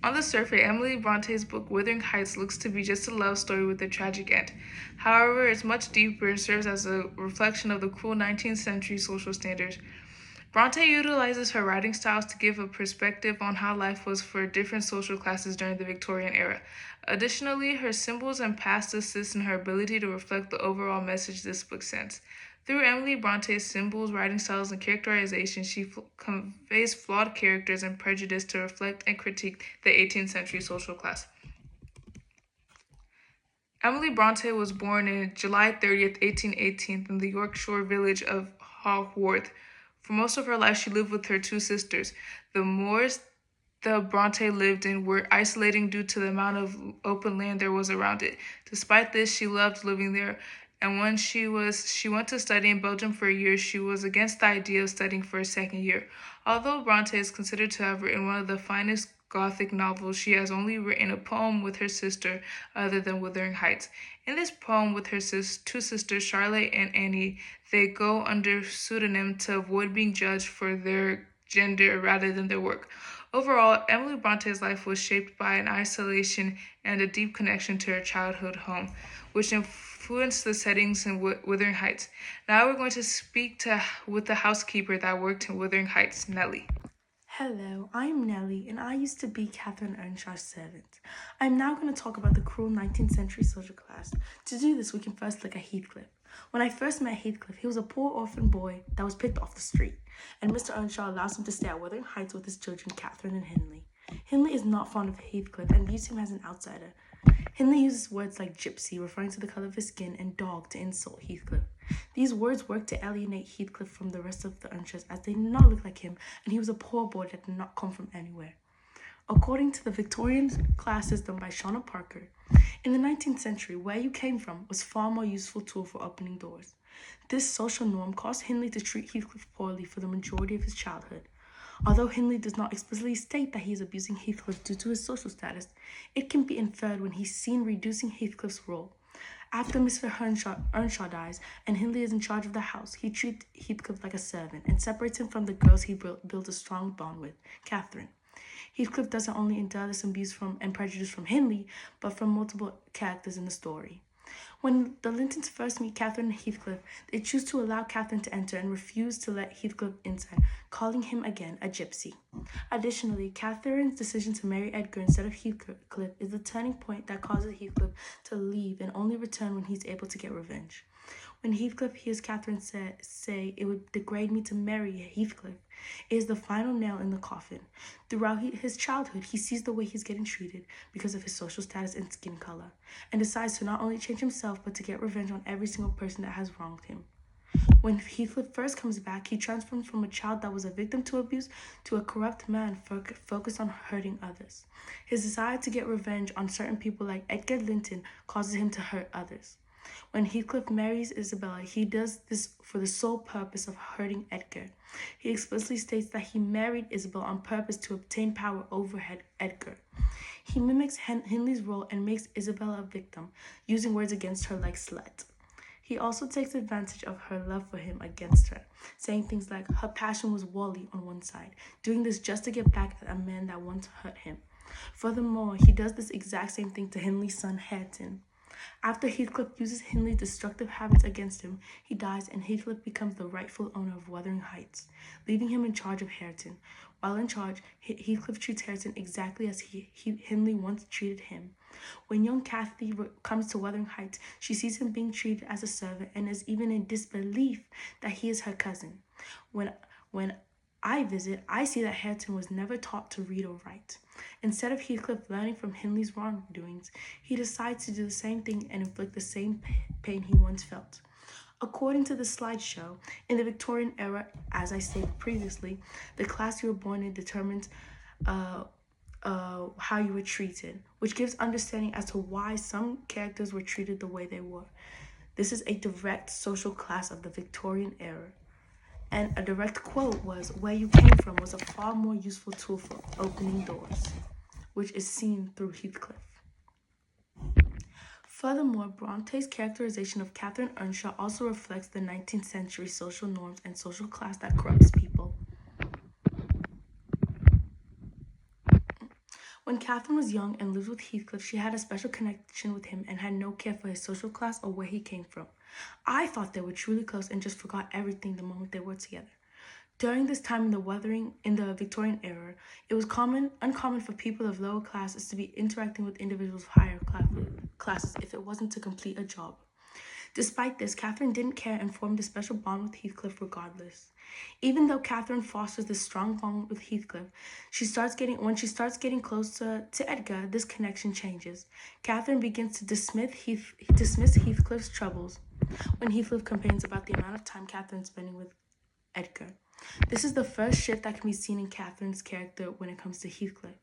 On the surface, Emily Bronte's book Wuthering Heights looks to be just a love story with a tragic end. However, it's much deeper and serves as a reflection of the cruel 19th century social standards. Bronte utilizes her writing styles to give a perspective on how life was for different social classes during the Victorian era. Additionally, her symbols and past assist in her ability to reflect the overall message this book sends. Through Emily Bronte's symbols, writing styles, and characterization, she conveys flawed characters and prejudice to reflect and critique the 18th century social class. Emily Bronte was born on July 30th, 1818, in the Yorkshire village of Haworth. For most of her life, she lived with her two sisters. The moors the Bronte lived in were isolating due to the amount of open land there was around it. Despite this, she loved living there, and when she went to study in Belgium for a year, she was against the idea of studying for a second year. Although Bronte is considered to have written one of the finest Gothic novels, she has only written a poem with her sister other than Wuthering Heights. In this poem with her two sisters, Charlotte and Annie, they go under pseudonym to avoid being judged for their gender rather than their work. Overall, Emily Bronte's life was shaped by an isolation and a deep connection to her childhood home, which influenced the settings in Wuthering Heights. Now we're going to speak with the housekeeper that worked in Wuthering Heights, Nellie. Hello, I'm Nellie, and I used to be Catherine Earnshaw's servant. I'm now going to talk about the cruel 19th century social class. To do this, we can first look at Heathcliff. When I first met Heathcliff, he was a poor orphan boy that was picked off the street, and Mr. Earnshaw allows him to stay at Wuthering Heights with his children, Catherine and Hindley. Hindley is not fond of Heathcliff and views him as an outsider. Hindley uses words like gypsy, referring to the color of his skin, and dog to insult Heathcliff. These words work to alienate Heathcliff from the rest of the Earnshaws, as they did not look like him, and he was a poor boy that did not come from anywhere. According to the Victorian class system by Shauna Parker, in the 19th century, where you came from was far more useful tool for opening doors. This social norm caused Hindley to treat Heathcliff poorly for the majority of his childhood. Although Hindley does not explicitly state that he is abusing Heathcliff due to his social status, it can be inferred when he's seen reducing Heathcliff's role. After Mr. Earnshaw dies and Hindley is in charge of the house, he treats Heathcliff like a servant and separates him from the girls he built a strong bond with, Catherine. Heathcliff doesn't only endure this abuse and prejudice from Hindley, but from multiple characters in the story. When the Lintons first meet Catherine and Heathcliff, they choose to allow Catherine to enter and refuse to let Heathcliff inside, calling him again a gypsy. Additionally, Catherine's decision to marry Edgar instead of Heathcliff is the turning point that causes Heathcliff to leave and only return when he's able to get revenge. When Heathcliff hears Catherine say it would degrade me to marry Heathcliff, it is the final nail in the coffin. Throughout his childhood, he sees the way he's getting treated because of his social status and skin color, and decides to not only change himself, but to get revenge on every single person that has wronged him. When Heathcliff first comes back, he transforms from a child that was a victim to abuse to a corrupt man focused on hurting others. His desire to get revenge on certain people like Edgar Linton causes him to hurt others. When Heathcliff marries Isabella, he does this for the sole purpose of hurting Edgar. He explicitly states that he married Isabella on purpose to obtain power over Edgar. He mimics Hindley's role and makes Isabella a victim, using words against her like slut. He also takes advantage of her love for him against her, saying things like her passion was Wally on one side, doing this just to get back at a man that once hurt him. Furthermore, he does this exact same thing to Hindley's son Hareton. After Heathcliff uses Hindley's destructive habits against him, he dies and Heathcliff becomes the rightful owner of Wuthering Heights, leaving him in charge of Hareton. While in charge, Heathcliff treats Hareton exactly as Hindley once treated him. When young Kathy comes to Wuthering Heights, she sees him being treated as a servant and is even in disbelief that he is her cousin. When I visit, I see that Hareton was never taught to read or write. Instead of Heathcliff learning from Hindley's wrongdoings, he decides to do the same thing and inflict the same pain he once felt. According to the slideshow, in the Victorian era, as I stated previously, the class you were born in determines how you were treated, which gives understanding as to why some characters were treated the way they were. This is a direct social class of the Victorian era. And a direct quote was, "Where you came from was a far more useful tool for opening doors," which is seen through Heathcliff. Furthermore, Bronte's characterization of Catherine Earnshaw also reflects the 19th century social norms and social class that corrupts people. When Catherine was young and lived with Heathcliff, she had a special connection with him and had no care for his social class or where he came from. I thought they were truly close and just forgot everything the moment they were together. During this time in the Victorian era, it was uncommon for people of lower classes to be interacting with individuals of classes if it wasn't to complete a job. Despite this, Catherine didn't care and formed a special bond with Heathcliff regardless. Even though Catherine fosters this strong bond with Heathcliff, when she starts getting closer to Edgar, this connection changes. Catherine begins to dismiss Heathcliff's troubles when Heathcliff complains about the amount of time Catherine's spending with Edgar. This is the first shift that can be seen in Catherine's character when it comes to Heathcliff.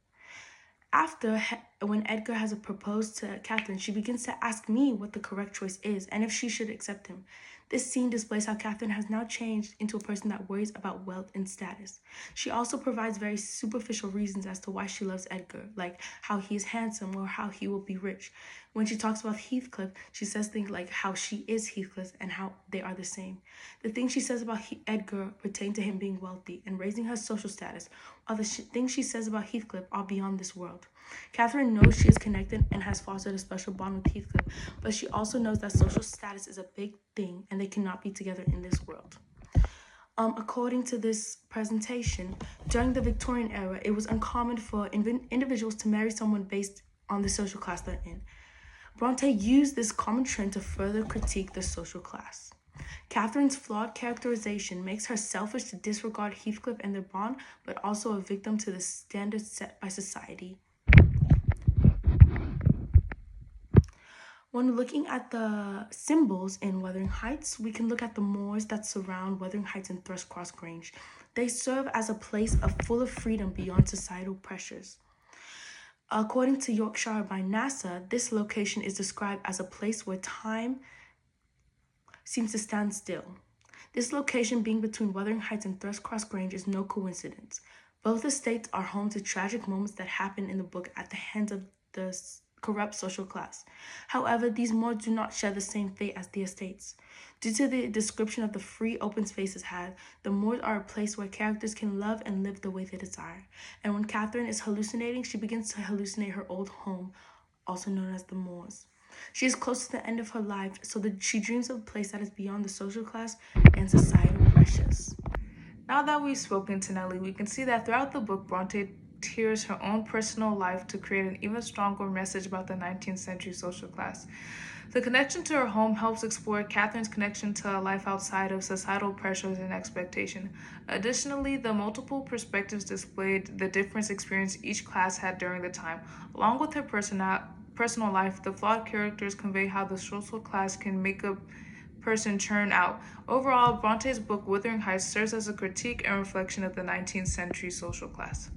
When Edgar has proposed to Catherine, she begins to ask me what the correct choice is and if she should accept him. This scene displays how Catherine has now changed into a person that worries about wealth and status. She also provides very superficial reasons as to why she loves Edgar, like how he is handsome or how he will be rich. When she talks about Heathcliff, she says things like how she is Heathcliff and how they are the same. The things she says about Edgar pertain to him being wealthy and raising her social status, while the things she says about Heathcliff are beyond this world. Catherine knows she is connected and has fostered a special bond with Heathcliff, but she also knows that social status is a big thing and they cannot be together in this world. According to this presentation, during the Victorian era, it was uncommon for individuals to marry someone based on the social class they're in. Bronte used this common trend to further critique the social class. Catherine's flawed characterization makes her selfish to disregard Heathcliff and their bond, but also a victim to the standards set by society. When looking at the symbols in Wuthering Heights, we can look at the moors that surround Wuthering Heights and Thrushcross Grange. They serve as a place full of freedom beyond societal pressures. According to Yorkshire by NASA, this location is described as a place where time seems to stand still. This location being between Wuthering Heights and Thrushcross Grange is no coincidence. Both estates are home to tragic moments that happen in the book at the hands of the corrupt social class. However, these moors do not share the same fate as the estates. Due to the description of the free open spaces had, the moors are a place where characters can love and live the way they desire. And when Catherine is hallucinating, she begins to hallucinate her old home, also known as the moors. She is close to the end of her life, so that she dreams of a place that is beyond the social class and societal pressures. Now that we've spoken to Nellie, we can see that throughout the book, Bronte tears her own personal life to create an even stronger message about the 19th century social class. The connection to her home helps explore Catherine's connection to a life outside of societal pressures and expectation. Additionally, the multiple perspectives displayed the different experience each class had during the time. Along with her personal life, the flawed characters convey how the social class can make a person churn out. Overall, Bronte's book Wuthering Heights serves as a critique and reflection of the 19th century social class.